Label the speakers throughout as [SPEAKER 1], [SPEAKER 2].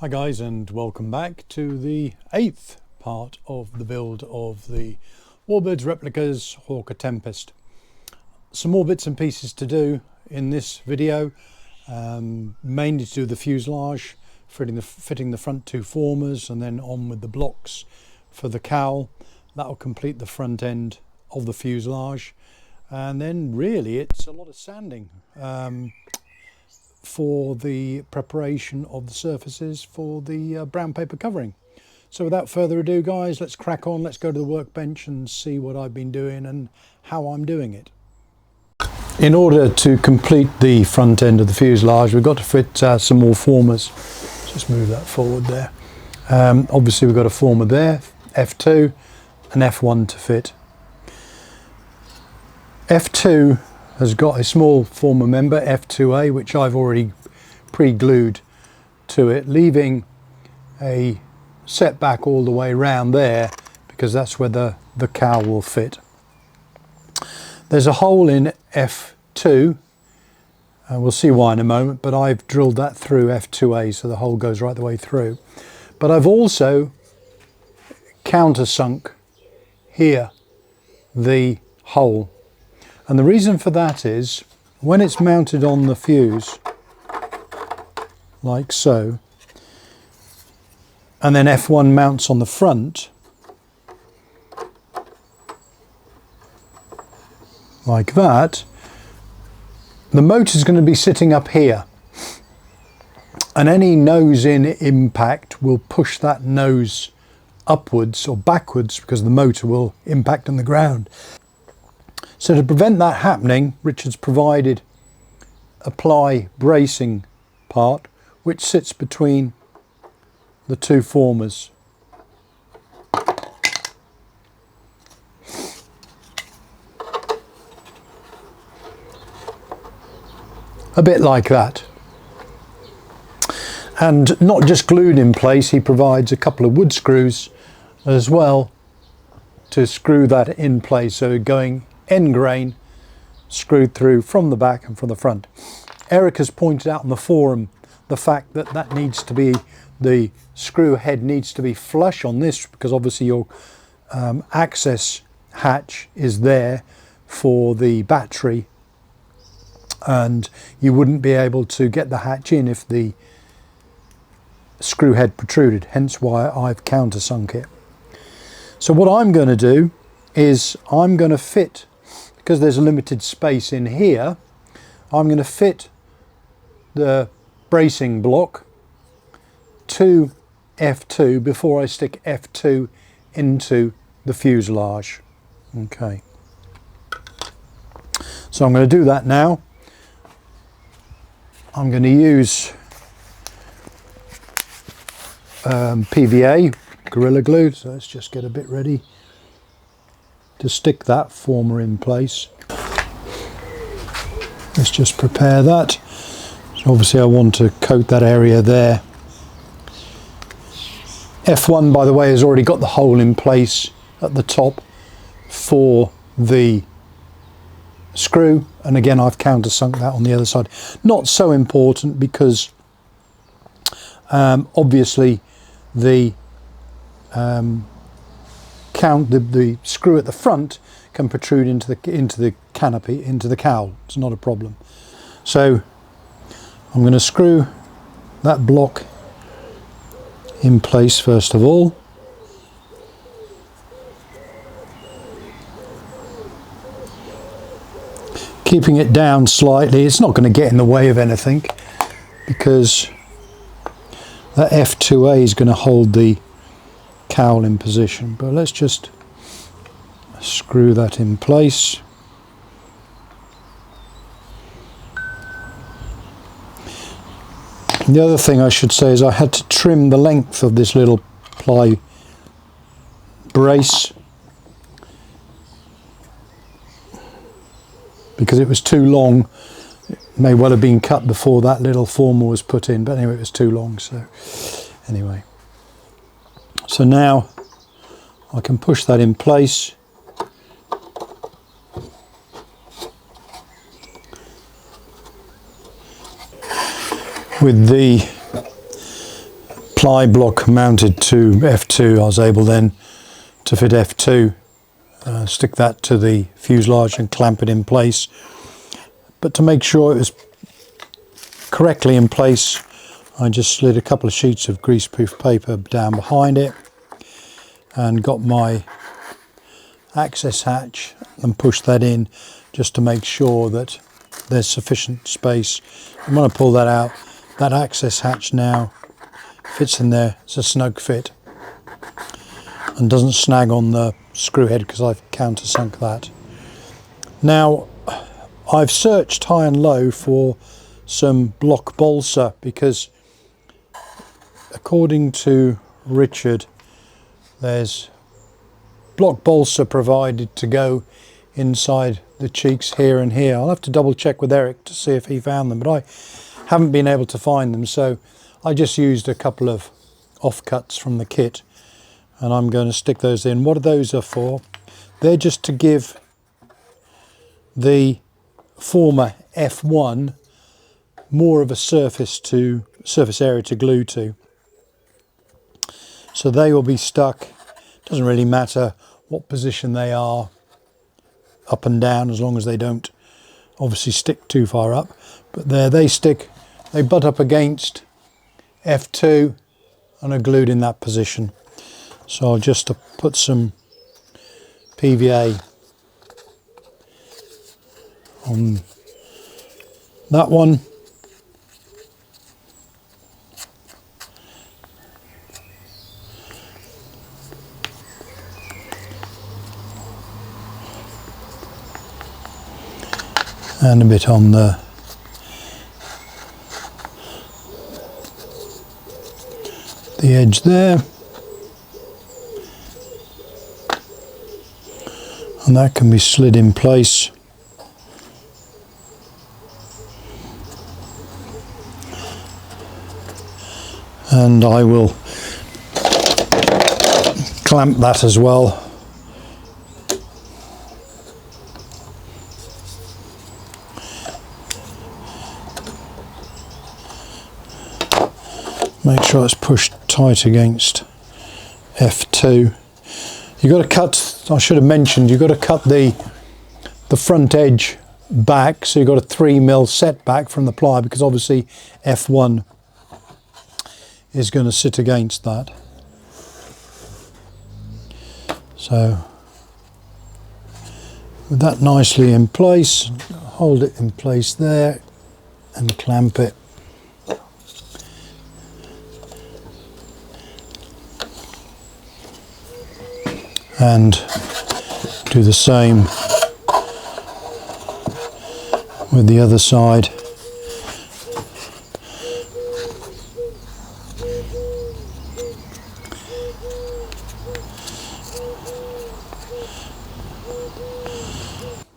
[SPEAKER 1] Hi guys, and welcome back to the 8th part of the build of the Warbirds Replicas Hawker Tempest. Some more bits and pieces to do in this video, mainly to do the fuselage, fitting the front two formers, and then on with the blocks for the cowl. That will complete the front end of the fuselage, and then really it's a lot of sanding for the preparation of the surfaces for the brown paper covering. So without further ado guys, let's crack on, let's go to the workbench and see what I've been doing and how I'm doing it. In order to complete the front end of the fuselage, we've got to fit some more formers. Just move that forward there. Obviously we've got a former there, F2 and F1 to fit. F2 has got a small former member, F2A, which I've already pre-glued to it, leaving a setback all the way around there because that's where the cowl will fit. There's a hole in F2, and we'll see why in a moment, but I've drilled that through F2A so the hole goes right the way through. But I've also countersunk here the hole. And the reason for that is when it's mounted on the fuse, like so, and then F1 mounts on the front, like that, the motor is going to be sitting up here. And any nose-in impact will push that nose upwards or backwards because the motor will impact on the ground. So to prevent that happening, Richard's provided a ply bracing part which sits between the two formers. A bit like that. And not just glued in place, he provides a couple of wood screws as well to screw that in place, so going end grain screwed through from the back and from the front. Eric has pointed out on the forum the fact that that needs to be, the screw head needs to be flush on this because obviously your access hatch is there for the battery and you wouldn't be able to get the hatch in if the screw head protruded, hence why I've countersunk it. So what I'm going to do is I'm going to fit, because there's a limited space in here, I'm going to fit the bracing block to F2 before I stick F2 into the fuselage. Okay. So I'm going to do that now. I'm going to use PVA, Gorilla Glue, so let's just get a bit ready to stick that former in place. Let's just prepare that. So obviously I want to coat that area there. F1, by the way, has already got the hole in place at the top for the screw, and again I've countersunk that on the other side. Not so important because obviously the the screw at the front can protrude into the canopy, into the cowl. It's not a problem. So I'm going to screw that block in place first of all. Keeping it down slightly. It's not going to get in the way of anything because that F2A is going to hold the cowl in position, but let's just screw that in place. The other thing I should say is I had to trim the length of this little ply brace because it was too long. It may well have been cut before that little former was put in, but anyway, it was too long. So anyway, so now I can push that in place. With the ply block mounted to F2, I was able then to fit F2, stick that to the fuselage and clamp it in place. But to make sure it was correctly in place, I just slid a couple of sheets of greaseproof paper down behind it and got my access hatch and pushed that in just to make sure that there's sufficient space. And when I pull that out, that access hatch now fits in there. It's a snug fit and doesn't snag on the screw head because I've countersunk that. Now I've searched high and low for some block balsa because according to Richard there's block balsa provided to go inside the cheeks here and here. I'll have to double check with Eric to see if he found them, but I haven't been able to find them, so I just used a couple of offcuts from the kit and I'm going to stick those in. What those are for? They're just to give the former F1 more of a surface area to glue to. So they will be stuck. Doesn't really matter what position they are, up and down, as long as they don't obviously stick too far up. But there they stick, they butt up against F2 and are glued in that position. So I'll just put some PVA on that one. And a bit on the edge there, and that can be slid in place. And I will clamp that as well. Make sure it's pushed tight against F2. You've got to cut, I should have mentioned, you've got to cut the front edge back, so you've got a 3mm setback from the ply, because obviously F1 is going to sit against that. So with that nicely in place, hold it in place there and clamp it. And do the same with the other side.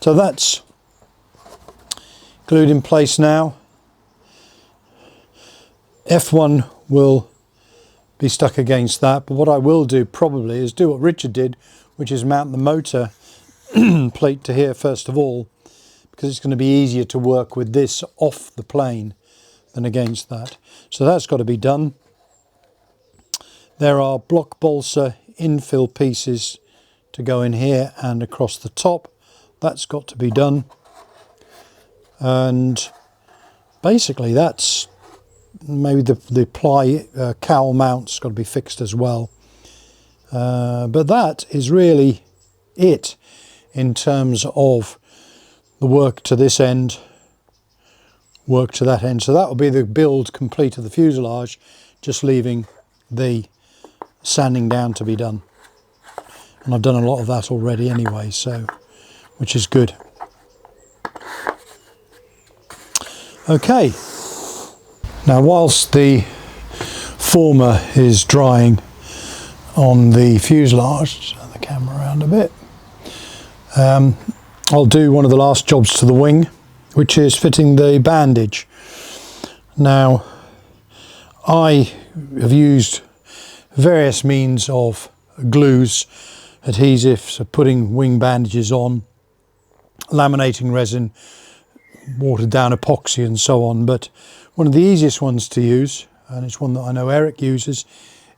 [SPEAKER 1] So that's glued in place now. F1 will be stuck against that, but what I will do probably is do what Richard did, which is mount the motor plate to here first of all, because it's going to be easier to work with this off the plane than against that. So that's got to be done. There are block balsa infill pieces to go in here and across the top. That's got to be done. And basically that's maybe the ply cowl mount's got to be fixed as well. But that is really it in terms of the work to this end, work to that end. So that will be the build complete of the fuselage, just leaving the sanding down to be done. And I've done a lot of that already anyway, so which is good. Okay. Now, whilst the former is drying on the fuselage, turn the camera around a bit, I'll do one of the last jobs to the wing, which is fitting the bandage. Now, I have used various means of glues, adhesives, putting wing bandages on, laminating resin, watered down epoxy and so on, but one of the easiest ones to use, and it's one that I know Eric uses,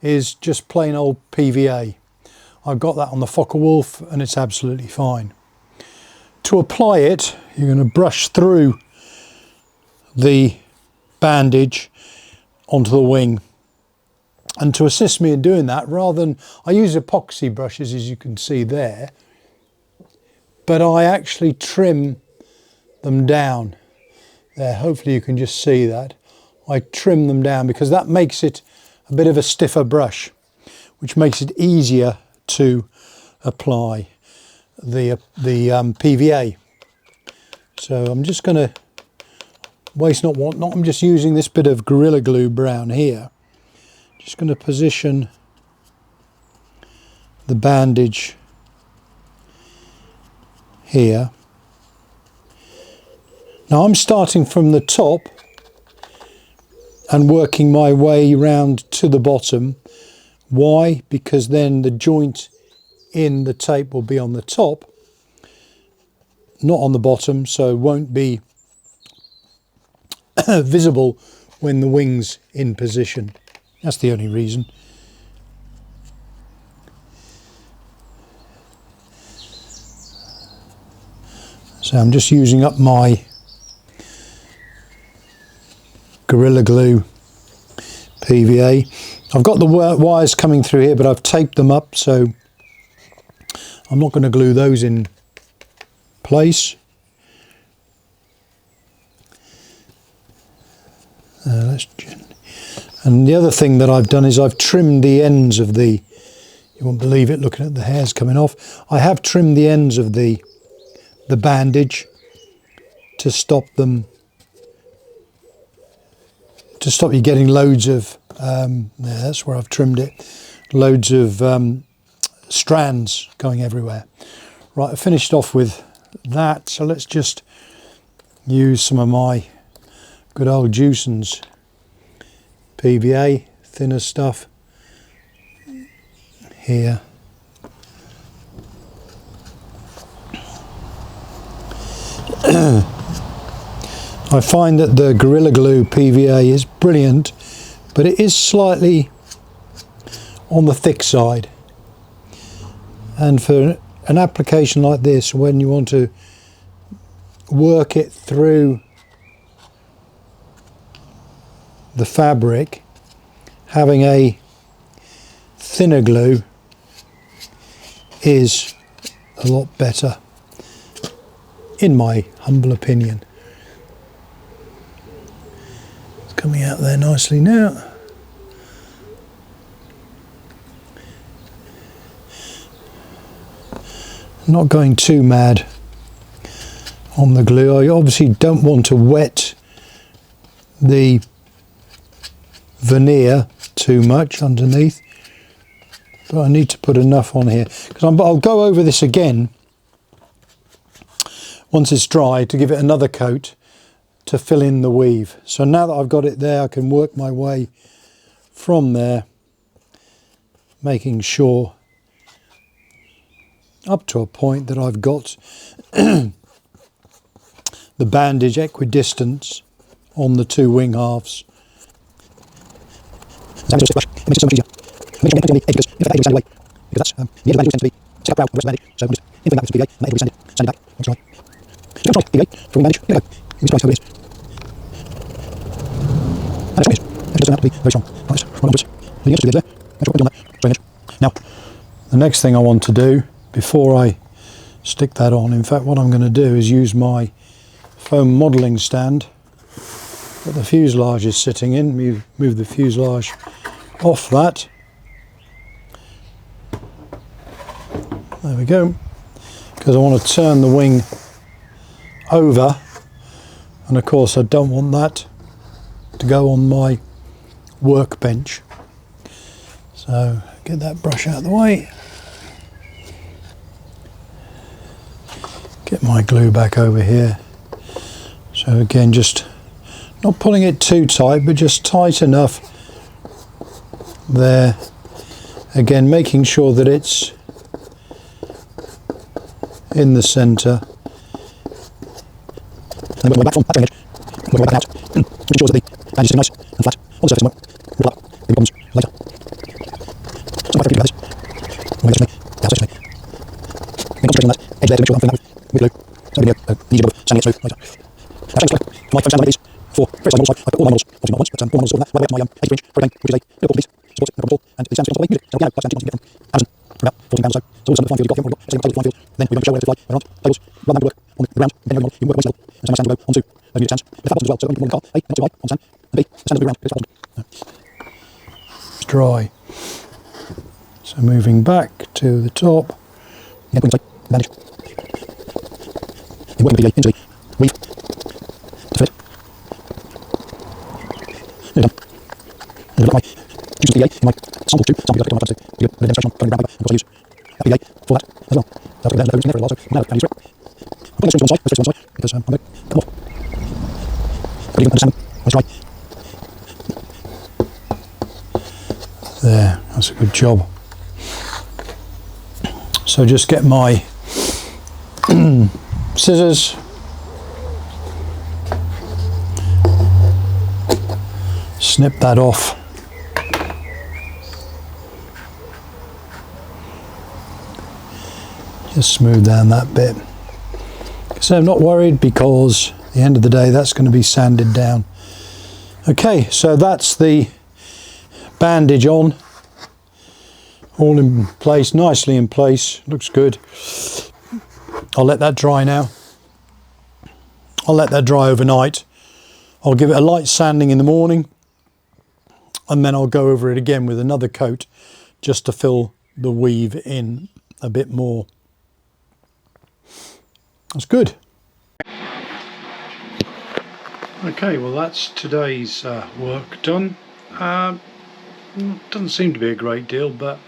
[SPEAKER 1] is just plain old PVA. I've got that on the Focke-Wulf and it's absolutely fine. To apply it, you're going to brush through the bandage onto the wing. And to assist me in doing that, rather than, I use epoxy brushes as you can see there, but I actually trim them down. There, hopefully you can just see that. I trim them down because that makes it a bit of a stiffer brush, which makes it easier to apply the PVA. So I'm just going to waste not want not. I'm just using this bit of Gorilla Glue brown here. Just going to position the bandage here. Now I'm starting from the top and working my way round to the bottom. Why? Because then the joint in the tape will be on the top, not on the bottom, so it won't be visible when the wing's in position. That's the only reason. So I'm just using up my Gorilla Glue PVA. I've got the wires coming through here, but I've taped them up, so I'm not going to glue those in place. And the other thing that I've done is I've trimmed the ends of the, you won't believe it looking at the hairs coming off, I have trimmed the ends of the bandage to stop them, to stop you getting loads of, that's where I've trimmed it, loads of strands going everywhere. Right, I finished off with that, so let's just use some of my good old Juicens PVA, thinner stuff here. I find that the Gorilla Glue PVA is brilliant, but it is slightly on the thick side. And for an application like this, when you want to work it through the fabric, having a thinner glue is a lot better, in my humble opinion. It's coming out there nicely now. Not going too mad on the glue. I obviously don't want to wet the veneer too much underneath, but I need to put enough on here because I'll go over this again once it's dry to give it another coat to fill in the weave. So now that I've got it there, I can work my way from there, making sure up to a point that I've got the bandage equidistant on the two wing halves. It makes it so much easier. Make sure I'm getting the edge away, because that's the edge of the bandage tends to be set up out the rest of the bandage. So just anything back to PVA, and that edge will be sanded back. That's right. So try PVA from the bandage. Here we go. You can see how it is. And it's strong. It doesn't have to be very strong. Right, run upwards. The edge to the edge there. Make sure we're doing that. Straight edge. Now, the next thing I want to do before I stick that on, in fact, what I'm going to do is use my foam modelling stand that the fuselage is sitting in. Move the fuselage off that. There we go. Because I want to turn the wing over, and of course I don't want that to go on my workbench. So get that brush out of the way. Get my glue back over here. So again, just not pulling it too tight, but just tight enough there. Again, making sure that it's in the centre. And working my back from that edge. Working my back out. Making sure that the bandage is nice and flat on the surface. problems later. So I this. We'll get to concentrating on that edge there to make sure I'm filling that with glue. So I'm going to easy job of sanding it smooth later. Now same for my foam stand like these. For first time models, I put all my models, obviously not once, but all my models sort of that, right away up to my 83-inch frame, which is a little piece, supports it, no problem at all, and the sound system on the way, music, so piano, plus sound system, you get from Amazon for about £14 or so. So all the flying field you've got, you've got the same table flying field, then we're going to show where to fly, where not, tables, run down the work on the ground, depending on the model, you can work at waist level, and so my stand will go onto those music stands. If that buttons as well, so when you want the car, A, not too high on stand, and B, the stand will move around, it's bottom. It's dry. So moving back to the top. Yeah, put inside, bandage. You're working the PVA into the weave to fit. There you go. And I've got my juice PVA in my sample tube. Some people don't have to do a demonstration on going around and of course I use that PVA for that as well. So I've got there for a while, so now I can use it. I'm putting the strings to one side, because I'm going to come off. But you can understand when it's dry. There, that's a good job. So just get my scissors, snip that off. Just smooth down that bit. So I'm not worried because at the end of the day that's going to be sanded down. Okay, so that's the bandage on, all in place, nicely in place, looks good. I'll let that dry now. I'll let that dry overnight. I'll give it a light sanding in the morning and then I'll go over it again with another coat just to fill the weave in a bit more. That's good. Okay, well that's today's work done. Doesn't seem to be a great deal, but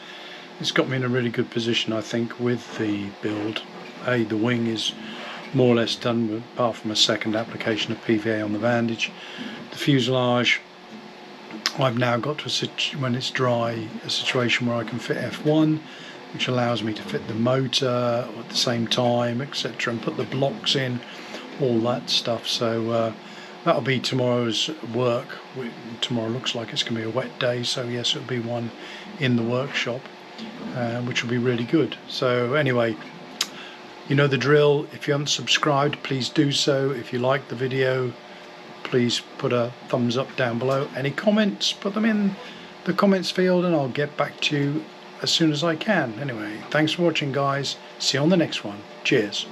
[SPEAKER 1] it's got me in a really good position, I think, with the build. The wing is more or less done, apart from a second application of PVA on the bandage. The fuselage, I've now got to when it's dry, a situation where I can fit F1, which allows me to fit the motor at the same time, etc., and put the blocks in, all that stuff. So that'll be tomorrow's work. Tomorrow looks like it's going to be a wet day, so yes, it'll be one in the workshop, which will be really good. So anyway, you know the drill. If you haven't subscribed, please do so. If you like the video, please put a thumbs up down below. Any comments, put them in the comments field and I'll get back to you as soon as I can. Anyway, thanks for watching guys. See you on the next one. Cheers.